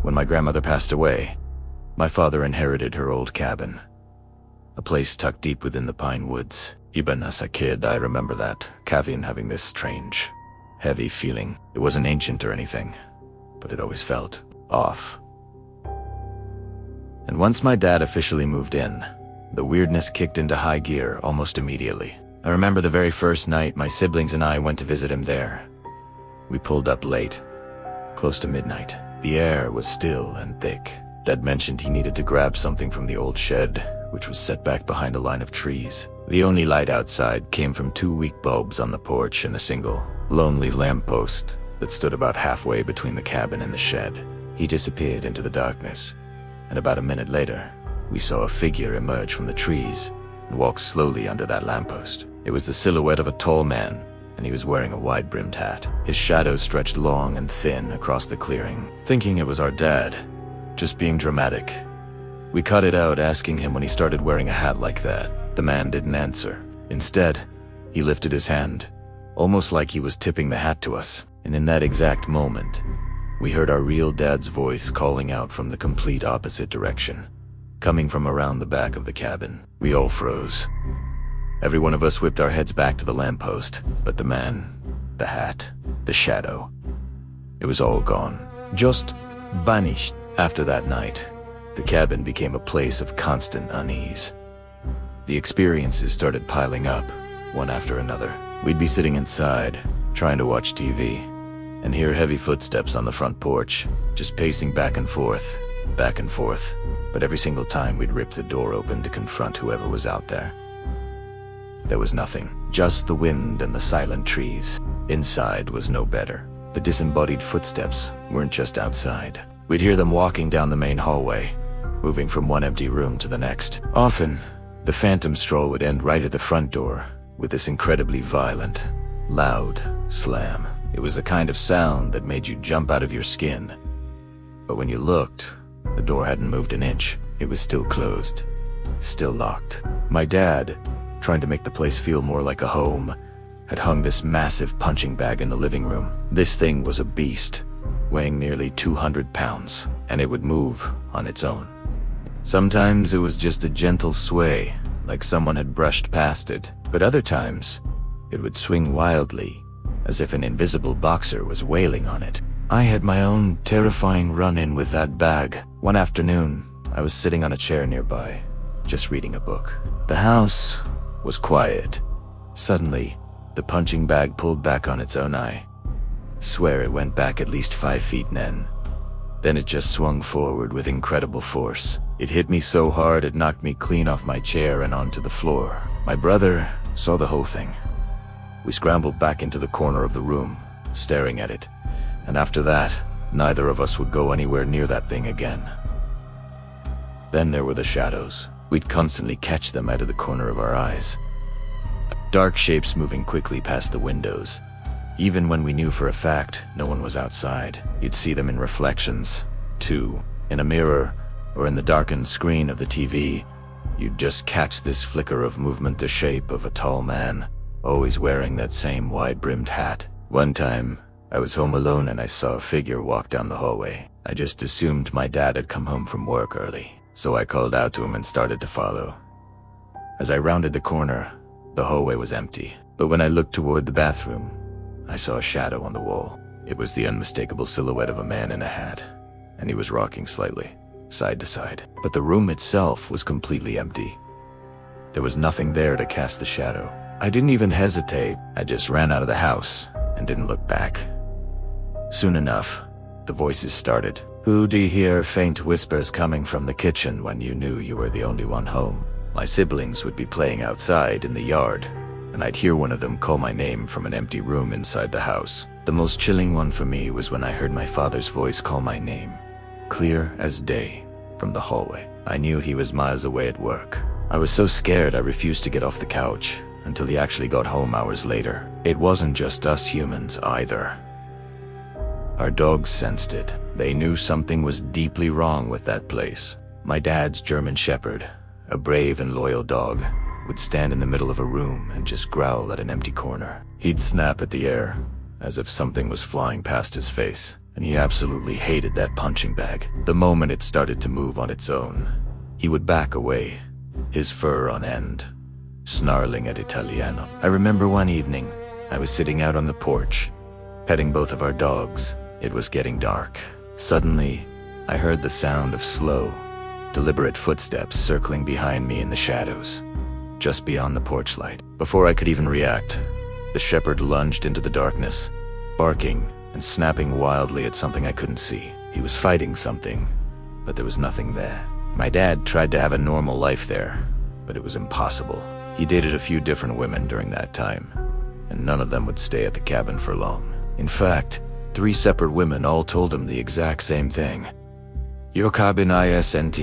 When my grandmother passed away, my father inherited her old cabin, a place tucked deep within the pine woods. Even as a kid, I remember that cabin having this strange, heavy feeling. It wasn't ancient or anything, but it always felt off. And once my dad officially moved in, the weirdness kicked into high gear almost immediately. I remember the very first night my siblings and I went to visit him there. We pulled up late, close to midnight. The air was still and thick. Dad mentioned he needed to grab something from the old shed, which was set back behind a line of trees. The only light outside came from 2 weak bulbs on the porch and a single, lonely lamppost that stood about halfway between the cabin and the shed. He disappeared into the darkness, and about a minute later, we saw a figure emerge from the trees and walk slowly under that lamppost. It was the silhouette of a tall man, and he was wearing a wide-brimmed hat. His shadow stretched long and thin across the clearing. Thinking it was our dad, just being dramatic, we cut it out asking him when he started wearing a hat like that. The man didn't answer. Instead, he lifted his hand, almost like he was tipping the hat to us. And in that exact moment, we heard our real dad's voice calling out from the complete opposite direction, coming from around the back of the cabin. We all froze. Every one of us whipped our heads back to the lamppost, but the man, the hat, the shadow, it was all gone. Just vanished. After that night, the cabin became a place of constant unease. The experiences started piling up, one after another. We'd be sitting inside, trying to watch TV, and hear heavy footsteps on the front porch, just pacing back and forth. But every single time we'd rip the door open to confront whoever was out there. There was nothing, just the wind and the silent trees. Inside was no better. The disembodied footsteps weren't just outside. We'd hear them walking down the main hallway, moving from one empty room to the next. Often, the phantom stroll would end right at the front door with this incredibly violent, loud slam. It was the kind of sound that made you jump out of your skin. But when you looked, the door hadn't moved an inch. It was still closed, still locked. My dad, trying to make the place feel more like a home, had hung this massive punching bag in the living room. This thing was a beast, weighing nearly 200 pounds, and it would move on its own. Sometimes it was just a gentle sway, like someone had brushed past it, but other times, it would swing wildly, as if an invisible boxer was wailing on it. I had my own terrifying run-in with that bag. One afternoon, I was sitting on a chair nearby, just reading a book. The house was quiet. Suddenly, the punching bag pulled back on its own eye. Swear it went back at least 5 feet, Nen. Then it just swung forward with incredible force. It hit me so hard it knocked me clean off my chair and onto the floor. My brother saw the whole thing. We scrambled back into the corner of the room, staring at it, and after that, neither of us would go anywhere near that thing again. Then there were the shadows. We'd constantly catch them out of the corner of our eyes. Dark shapes moving quickly past the windows. Even when we knew for a fact no one was outside, you'd see them in reflections, too. In a mirror, or in the darkened screen of the TV, you'd just catch this flicker of movement, the shape of a tall man, always wearing that same wide-brimmed hat. One time, I was home alone and I saw a figure walk down the hallway. I just assumed my dad had come home from work early, so I called out to him and started to follow. As I rounded the corner, the hallway was empty, but when I looked toward the bathroom, I saw a shadow on the wall. It was the unmistakable silhouette of a man in a hat, and he was rocking slightly, side to side. But the room itself was completely empty. There was nothing there to cast the shadow. I didn't even hesitate. I just ran out of the house and didn't look back. Soon enough, the voices started. Who'd hear faint whispers coming from the kitchen when you knew you were the only one home? My siblings would be playing outside in the yard, and I'd hear one of them call my name from an empty room inside the house. The most chilling one for me was when I heard my father's voice call my name, clear as day, from the hallway. I knew he was miles away at work. I was so scared I refused to get off the couch until he actually got home hours later. It wasn't just us humans either. Our dogs sensed it. They knew something was deeply wrong with that place. My dad's German Shepherd, a brave and loyal dog, would stand in the middle of a room and just growl at an empty corner. He'd snap at the air, as if something was flying past his face. and he absolutely hated that punching bag. The moment it started to move on its own, he would back away, his fur on end, snarling at Italiano. I remember one evening, I was sitting out on the porch, petting both of our dogs. It was getting dark. Suddenly, I heard the sound of slow, deliberate footsteps circling behind me in the shadows, just beyond the porch light. Before I could even react, the shepherd lunged into the darkness, barking and snapping wildly at something I couldn't see. He was fighting something, but there was nothing there. My dad tried to have a normal life there, but it was impossible. He dated a few different women during that time, and none of them would stay at the cabin for long. In fact, 3 separate women all told him the exact same thing. Your cabin isn't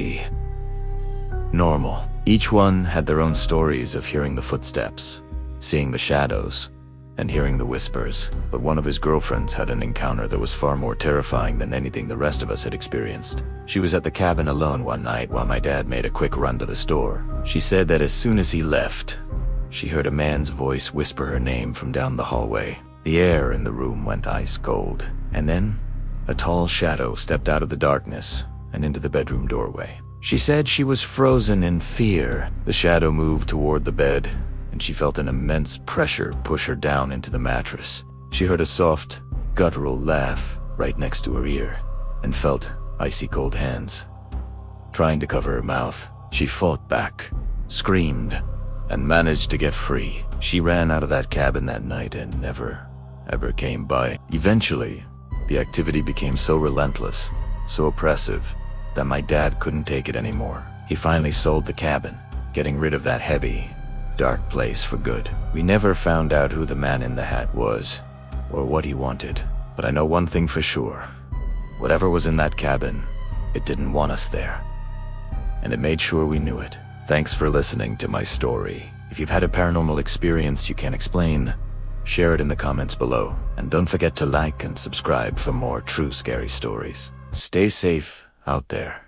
normal. Each one had their own stories of hearing the footsteps, seeing the shadows, and hearing the whispers. But one of his girlfriends had an encounter that was far more terrifying than anything the rest of us had experienced. She was at the cabin alone one night while my dad made a quick run to the store. She said that as soon as he left, she heard a man's voice whisper her name from down the hallway. The air in the room went ice cold, and then a tall shadow stepped out of the darkness and into the bedroom doorway. She said she was frozen in fear. The shadow moved toward the bed, and she felt an immense pressure push her down into the mattress. She heard a soft, guttural laugh right next to her ear, and felt icy cold hands trying to cover her mouth. She fought back, screamed, and managed to get free. She ran out of that cabin that night and never, ever came by. Eventually, the activity became so relentless, so oppressive, that my dad couldn't take it anymore. He finally sold the cabin, getting rid of that heavy, dark place for good. We never found out who the man in the hat was, or what he wanted, but I know one thing for sure. Whatever was in that cabin, it didn't want us there, and it made sure we knew it. Thanks for listening to my story. If you've had a paranormal experience you can't explain, share it in the comments below, and don't forget to like and subscribe for more true scary stories. Stay safe out there.